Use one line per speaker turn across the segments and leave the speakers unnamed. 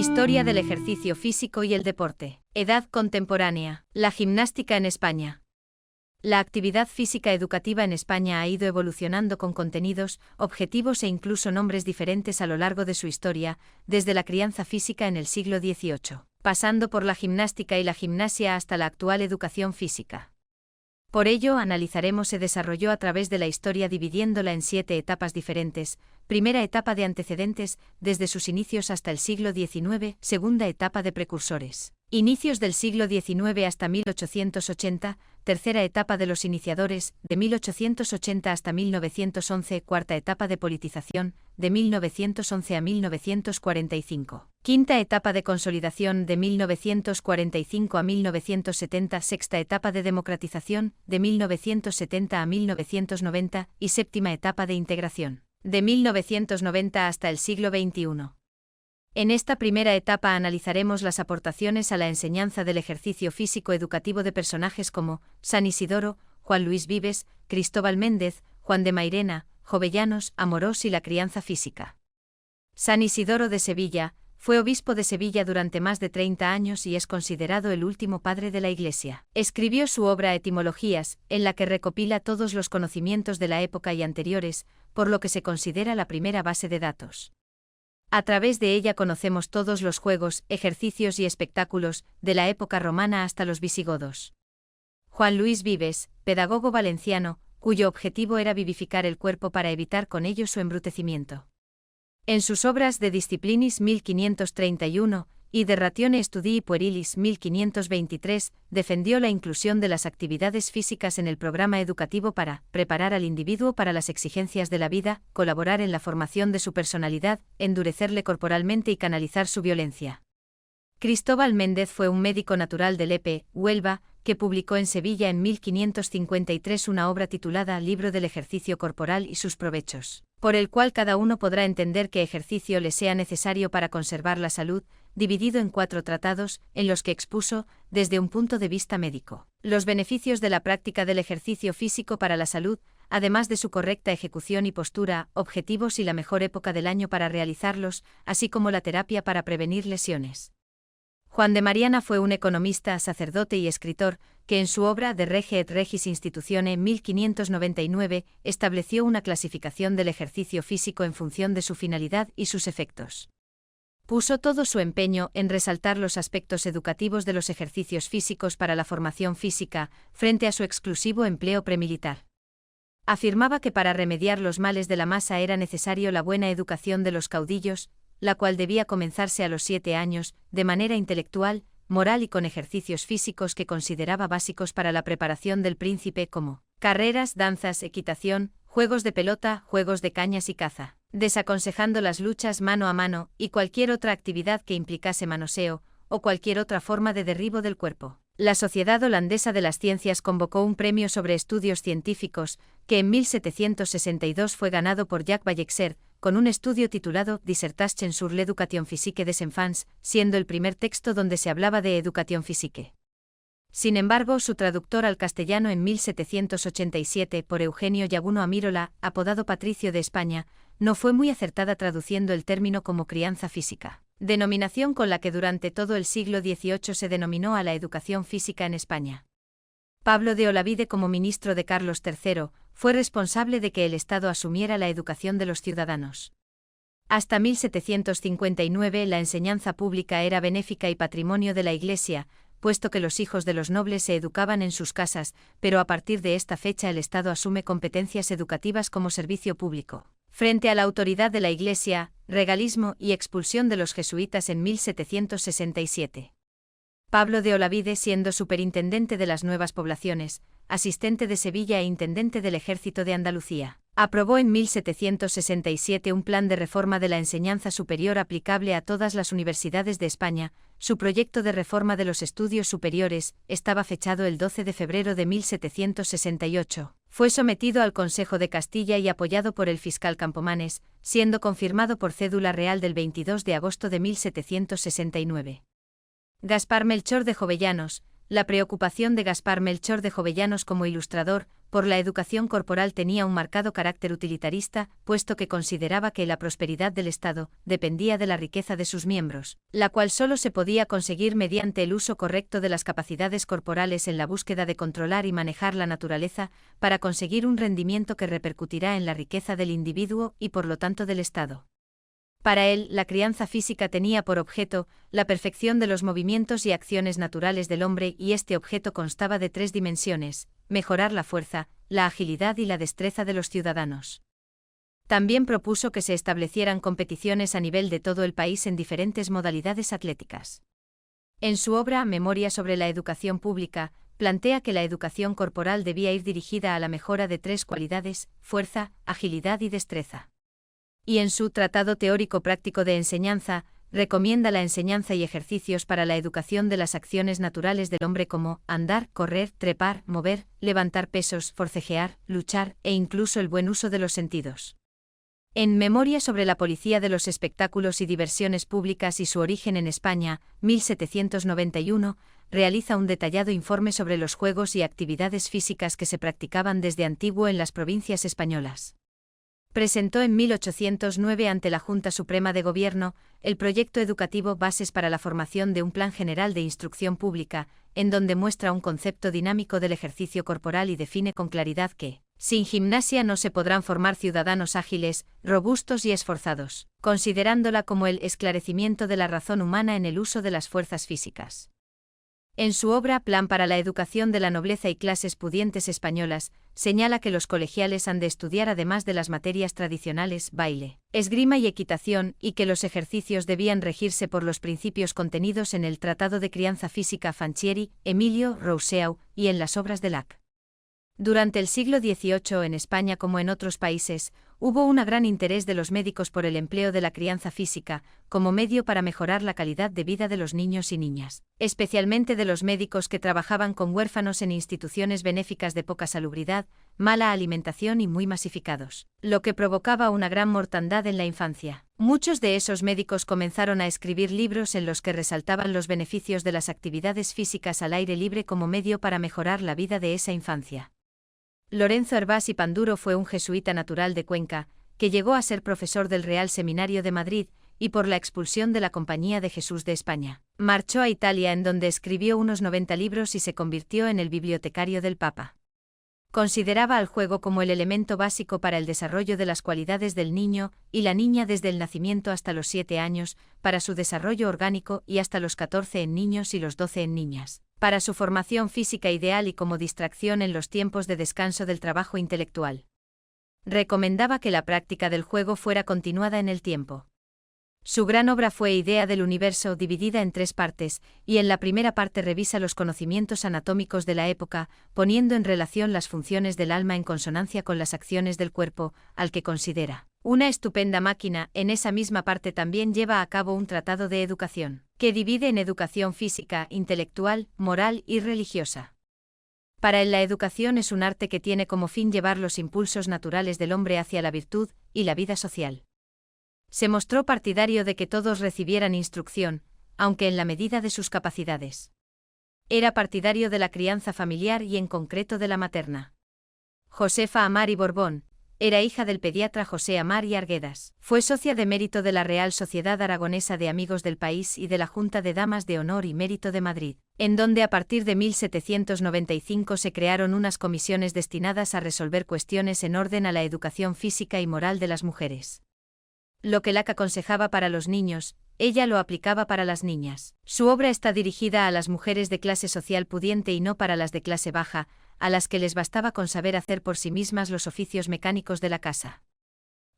Historia del ejercicio físico y el deporte. Edad contemporánea. La gimnástica en España. La actividad física educativa en España ha ido evolucionando con contenidos, objetivos e incluso nombres diferentes a lo largo de su historia, desde la crianza física en el siglo XVIII, pasando por la gimnástica y la gimnasia hasta la actual educación física. Por ello, analizaremos se desarrolló a través de la historia dividiéndola en 7 etapas diferentes. Primera etapa de antecedentes, desde sus inicios hasta el siglo XIX. Segunda etapa de precursores. Inicios del siglo XIX hasta 1880. Tercera etapa de los iniciadores, de 1880 hasta 1911. Cuarta etapa de politización, de 1911 a 1945. Quinta etapa de consolidación, de 1945 a 1970. Sexta etapa de democratización, de 1970 a 1990. Y séptima etapa de integración, de 1990 hasta el siglo XXI. En esta primera etapa analizaremos las aportaciones a la enseñanza del ejercicio físico educativo de personajes como San Isidoro, Juan Luis Vives, Cristóbal Méndez, Juan de Mairena, Jovellanos, Amorós y la crianza física. San Isidoro de Sevilla fue obispo de Sevilla durante más de 30 años y es considerado el último padre de la Iglesia. Escribió su obra Etimologías, en la que recopila todos los conocimientos de la época y anteriores, por lo que se considera la primera base de datos. A través de ella conocemos todos los juegos, ejercicios y espectáculos, de la época romana hasta los visigodos. Juan Luis Vives, pedagogo valenciano, cuyo objetivo era vivificar el cuerpo para evitar con ello su embrutecimiento. En sus obras De Disciplinis 1531 y De Ratione Studii Puerilis 1523, defendió la inclusión de las actividades físicas en el programa educativo para preparar al individuo para las exigencias de la vida, colaborar en la formación de su personalidad, endurecerle corporalmente y canalizar su violencia. Cristóbal Méndez fue un médico natural de Lepe, Huelva, que publicó en Sevilla en 1553 una obra titulada Libro del ejercicio corporal y sus provechos, por el cual cada uno podrá entender qué ejercicio le sea necesario para conservar la salud, dividido en 4 tratados, en los que expuso, desde un punto de vista médico, los beneficios de la práctica del ejercicio físico para la salud, además de su correcta ejecución y postura, objetivos y la mejor época del año para realizarlos, así como la terapia para prevenir lesiones. Juan de Mariana fue un economista, sacerdote y escritor, que en su obra De Rege et Regis Institutione 1599 estableció una clasificación del ejercicio físico en función de su finalidad y sus efectos. Puso todo su empeño en resaltar los aspectos educativos de los ejercicios físicos para la formación física, frente a su exclusivo empleo premilitar. Afirmaba que para remediar los males de la masa era necesario la buena educación de los caudillos, la cual debía comenzarse a los 7 años, de manera intelectual, moral y con ejercicios físicos que consideraba básicos para la preparación del príncipe como carreras, danzas, equitación, juegos de pelota, juegos de cañas y caza, desaconsejando las luchas mano a mano y cualquier otra actividad que implicase manoseo, o cualquier otra forma de derribo del cuerpo. La Sociedad Holandesa de las Ciencias convocó un premio sobre estudios científicos, que en 1762 fue ganado por Jacques Ballexer, con un estudio titulado Dissertation sur l'éducation physique des enfants, siendo el primer texto donde se hablaba de educación physique. Sin embargo, su traductor al castellano en 1787 por Eugenio Llaguno Amírola, apodado Patricio de España, no fue muy acertada traduciendo el término como crianza física, denominación con la que durante todo el siglo XVIII se denominó a la educación física en España. Pablo de Olavide, como ministro de Carlos III, fue responsable de que el Estado asumiera la educación de los ciudadanos. Hasta 1759 la enseñanza pública era benéfica y patrimonio de la Iglesia, puesto que los hijos de los nobles se educaban en sus casas, pero a partir de esta fecha el Estado asume competencias educativas como servicio público. Frente a la autoridad de la Iglesia, regalismo y expulsión de los jesuitas en 1767. Pablo de Olavide, siendo superintendente de las nuevas poblaciones, asistente de Sevilla e intendente del Ejército de Andalucía, aprobó en 1767 un plan de reforma de la enseñanza superior aplicable a todas las universidades de España. Su proyecto de reforma de los estudios superiores estaba fechado el 12 de febrero de 1768. Fue sometido al Consejo de Castilla y apoyado por el fiscal Campomanes, siendo confirmado por cédula real del 22 de agosto de 1769. Gaspar Melchor de Jovellanos, la preocupación de Gaspar Melchor de Jovellanos como ilustrador por la educación corporal tenía un marcado carácter utilitarista, puesto que consideraba que la prosperidad del Estado dependía de la riqueza de sus miembros, la cual solo se podía conseguir mediante el uso correcto de las capacidades corporales en la búsqueda de controlar y manejar la naturaleza, para conseguir un rendimiento que repercutirá en la riqueza del individuo y por lo tanto del Estado. Para él, la crianza física tenía por objeto la perfección de los movimientos y acciones naturales del hombre, y este objeto constaba de 3 dimensiones: mejorar la fuerza, la agilidad y la destreza de los ciudadanos. También propuso que se establecieran competiciones a nivel de todo el país en diferentes modalidades atléticas. En su obra Memoria sobre la educación pública, plantea que la educación corporal debía ir dirigida a la mejora de 3 cualidades: fuerza, agilidad y destreza. Y en su Tratado Teórico Práctico de Enseñanza, recomienda la enseñanza y ejercicios para la educación de las acciones naturales del hombre como andar, correr, trepar, mover, levantar pesos, forcejear, luchar e incluso el buen uso de los sentidos. En Memoria sobre la policía de los espectáculos y diversiones públicas y su origen en España, 1791, realiza un detallado informe sobre los juegos y actividades físicas que se practicaban desde antiguo en las provincias españolas. Presentó en 1809 ante la Junta Suprema de Gobierno el proyecto educativo Bases para la formación de un Plan General de Instrucción Pública, en donde muestra un concepto dinámico del ejercicio corporal y define con claridad que, sin gimnasia no se podrán formar ciudadanos ágiles, robustos y esforzados, considerándola como el esclarecimiento de la razón humana en el uso de las fuerzas físicas. En su obra Plan para la educación de la nobleza y clases pudientes españolas, señala que los colegiales han de estudiar, además de las materias tradicionales, baile, esgrima y equitación, y que los ejercicios debían regirse por los principios contenidos en el Tratado de Crianza Física Fanchieri, Emilio Rousseau, y en las obras de Locke. Durante el siglo XVIII en España como en otros países, hubo un gran interés de los médicos por el empleo de la crianza física, como medio para mejorar la calidad de vida de los niños y niñas, especialmente de los médicos que trabajaban con huérfanos en instituciones benéficas de poca salubridad, mala alimentación y muy masificados, lo que provocaba una gran mortandad en la infancia. Muchos de esos médicos comenzaron a escribir libros en los que resaltaban los beneficios de las actividades físicas al aire libre como medio para mejorar la vida de esa infancia. Lorenzo Hervás y Panduro fue un jesuita natural de Cuenca, que llegó a ser profesor del Real Seminario de Madrid, y por la expulsión de la Compañía de Jesús de España, marchó a Italia, en donde escribió unos 90 libros y se convirtió en el bibliotecario del Papa. Consideraba al juego como el elemento básico para el desarrollo de las cualidades del niño y la niña desde el nacimiento hasta los 7 años, para su desarrollo orgánico, y hasta los 14 en niños y los 12 en niñas, para su formación física ideal y como distracción en los tiempos de descanso del trabajo intelectual. Recomendaba que la práctica del juego fuera continuada en el tiempo. Su gran obra fue Idea del Universo, dividida en 3 partes, y en la primera parte revisa los conocimientos anatómicos de la época, poniendo en relación las funciones del alma en consonancia con las acciones del cuerpo, al que considera una estupenda máquina. En esa misma parte también lleva a cabo un tratado de educación, que divide en educación física, intelectual, moral y religiosa. Para él la educación es un arte que tiene como fin llevar los impulsos naturales del hombre hacia la virtud y la vida social. Se mostró partidario de que todos recibieran instrucción, aunque en la medida de sus capacidades. Era partidario de la crianza familiar y en concreto de la materna. Josefa Amar y Borbón era hija del pediatra José Amar y Arguedas. Fue socia de mérito de la Real Sociedad Aragonesa de Amigos del País y de la Junta de Damas de Honor y Mérito de Madrid, en donde a partir de 1795 se crearon unas comisiones destinadas a resolver cuestiones en orden a la educación física y moral de las mujeres. Lo que Locke aconsejaba para los niños, ella lo aplicaba para las niñas. Su obra está dirigida a las mujeres de clase social pudiente y no para las de clase baja, a las que les bastaba con saber hacer por sí mismas los oficios mecánicos de la casa.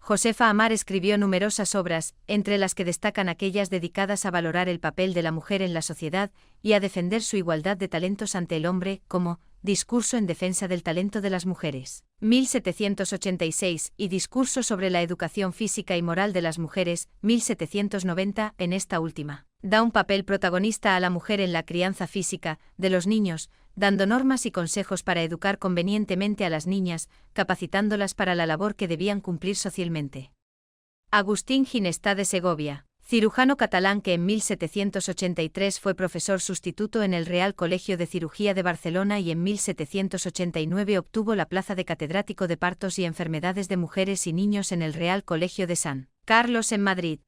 Josefa Amar escribió numerosas obras, entre las que destacan aquellas dedicadas a valorar el papel de la mujer en la sociedad y a defender su igualdad de talentos ante el hombre, como Discurso en defensa del talento de las mujeres, 1786, y Discurso sobre la educación física y moral de las mujeres, 1790. En esta última, da un papel protagonista a la mujer en la crianza física de los niños, dando normas y consejos para educar convenientemente a las niñas, capacitándolas para la labor que debían cumplir socialmente. Agustín Ginestá de Segovia Cirujano catalán que en 1783 fue profesor sustituto en el Real Colegio de Cirugía de Barcelona y en 1789 obtuvo la plaza de catedrático de partos y enfermedades de mujeres y niños en el Real Colegio de San Carlos en Madrid.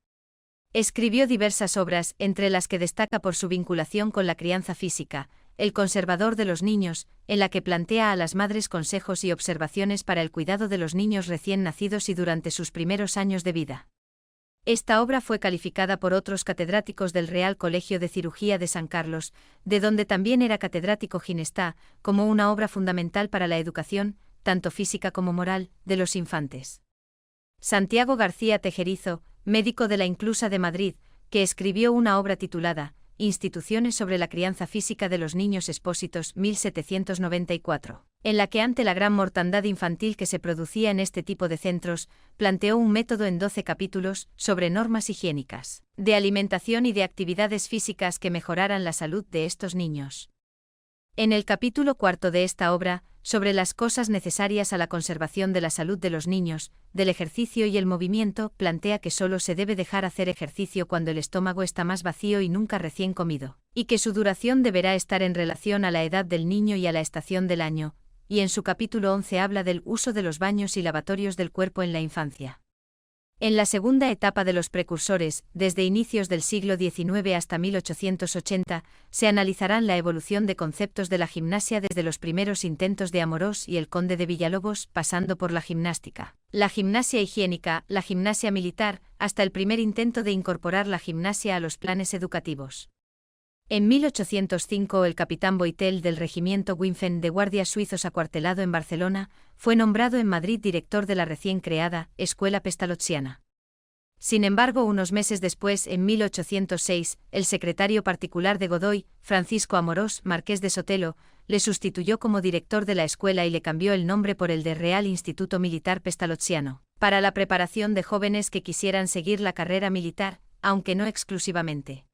Escribió diversas obras, entre las que destaca por su vinculación con la crianza física, El conservador de los niños, en la que plantea a las madres consejos y observaciones para el cuidado de los niños recién nacidos y durante sus primeros años de vida. Esta obra fue calificada por otros catedráticos del Real Colegio de Cirugía de San Carlos, de donde también era catedrático Ginestá, como una obra fundamental para la educación, tanto física como moral, de los infantes. Santiago García Tejerizo, médico de la Inclusa de Madrid, que escribió una obra titulada Instituciones sobre la crianza física de los niños expósitos, 1794, en la que ante la gran mortandad infantil que se producía en este tipo de centros, planteó un método en 12 capítulos sobre normas higiénicas, de alimentación y de actividades físicas que mejoraran la salud de estos niños. En el capítulo 4 de esta obra, sobre las cosas necesarias a la conservación de la salud de los niños, del ejercicio y el movimiento, plantea que solo se debe dejar hacer ejercicio cuando el estómago está más vacío y nunca recién comido, y que su duración deberá estar en relación a la edad del niño y a la estación del año, y en su capítulo 11 habla del uso de los baños y lavatorios del cuerpo en la infancia. En la segunda etapa de los precursores, desde inicios del siglo XIX hasta 1880, se analizarán la evolución de conceptos de la gimnasia desde los primeros intentos de Amorós y el conde de Villalobos, pasando por la gimnástica, la gimnasia higiénica, la gimnasia militar, hasta el primer intento de incorporar la gimnasia a los planes educativos. En 1805 el capitán Boitel del regimiento Wimpfen de guardias suizos acuartelado en Barcelona, fue nombrado en Madrid director de la recién creada Escuela Pestalozziana. Sin embargo, unos meses después, en 1806, el secretario particular de Godoy, Francisco Amorós, marqués de Sotelo, le sustituyó como director de la escuela y le cambió el nombre por el de Real Instituto Militar Pestalozziano, para la preparación de jóvenes que quisieran seguir la carrera militar, aunque no exclusivamente.